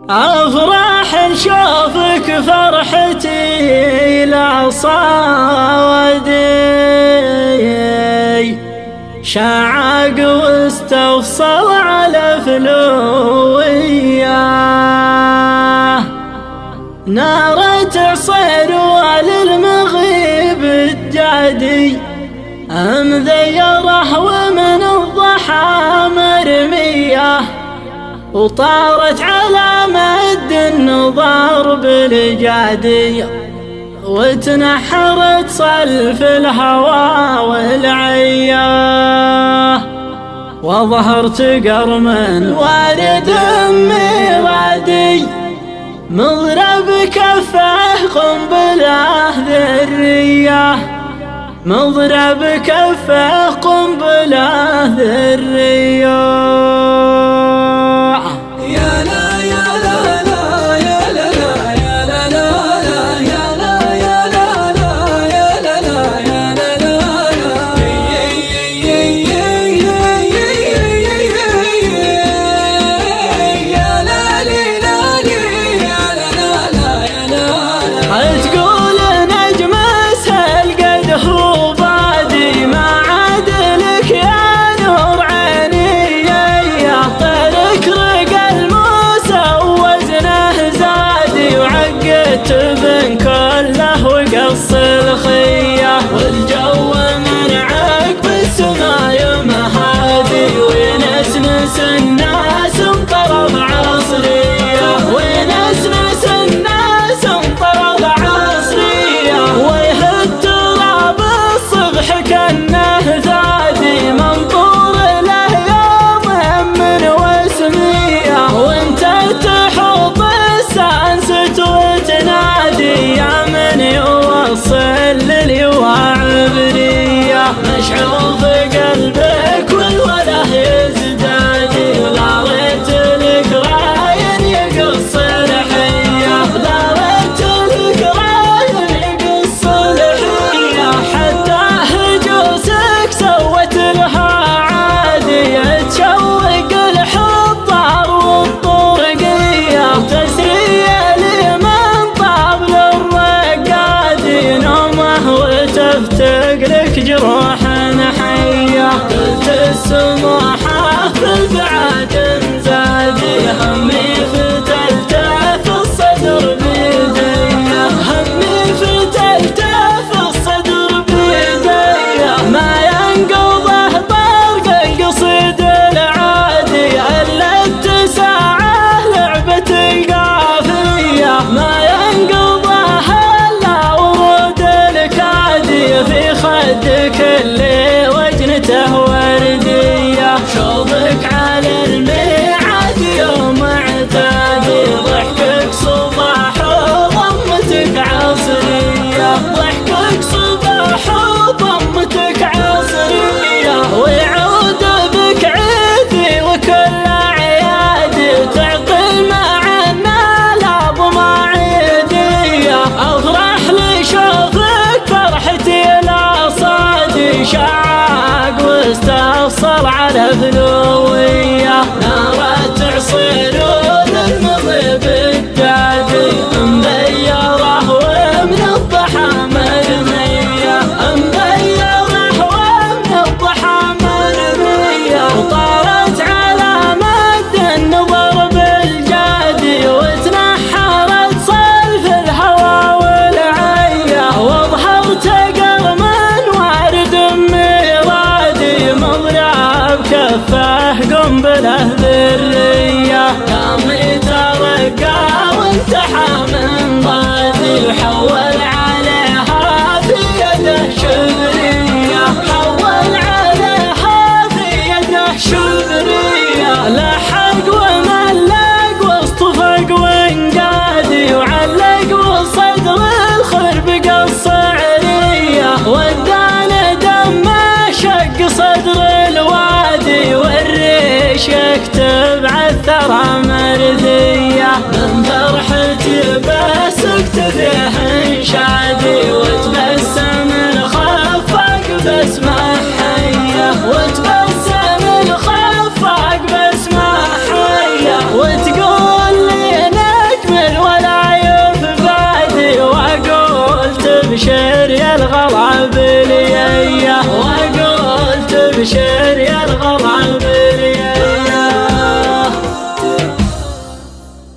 أفرح نشوفك فرحتي لا صادي، شعق واستفصل على فلوية، نار تعصر وللمغيب الجادي، مذيره ومن الضحى مرمية، وطارت على مد النظر بالجادي، وتنحرت صلف الهوى والعيا، وظهرت قرم وارد ميرادي، مضرب كفه قنبله ذريه، مضرب كفه قنبله ذريه. تبن كله وقص الخيه، والجو من عقب السماء مهادي، ونسنس الناس انطرب عصريه، ونسنس الناس انطرب عصريه، ويهد تراب الصبح كانه ثادي، منطور له يوم من وسميه، وانت تحوط السانسة وتنادي، يا من يوصل لليواع بريه، مشعوف قلبك والوله يزدادي، لا ريت لك راين يقص الحيه، لا ريت لك راين يقص الحيه، حتى هجوسك سوت لها عادي، تشوق الحضار والطرقيه، وتسريه تفتق لك جروح حية، قلت السموحة في البعاد زادي، همي فتلته في الصدر بيديه، همي فتلته في الصدر بيديه، ما ينقضه طرق القصيد العادي، الا اتساعه لعبة القافية، ما في خدك اللي وجنته وردية، شوفك على الميعاد يوم اعتادي، ضحكك صباح وضمتك عصرية، ضحكك صباح وضمتك عصرية، ويعود بك عيدي وكل عيادي، وتعقل معنا لا ضماعيدية، افرح لشوفك فرحتي لا صادي، شعق واستفصل على فلوية، نار تعصر للمغيب الجادي، مبيره ومن الضحى مرمية، مبيره ومن الضحى مرمية، وطارت على مد النظر بالجادي، وتنحرت صلف الهوى والعيا، وظهرت قرم وارد ميرادي، مضرب كفه قنبله ذريه، قام يترقى وانتحى من ضادي، وحول عليها في يده شبريه، حول عليها في يده شبريه، لحق وملق واصطفق وانقادي، وعلق وصدر الخرب قص عريه، ودانا دمه شق صدر الوادي، والريش يكتب عالثرى مرثيه، من فرحتي شيخ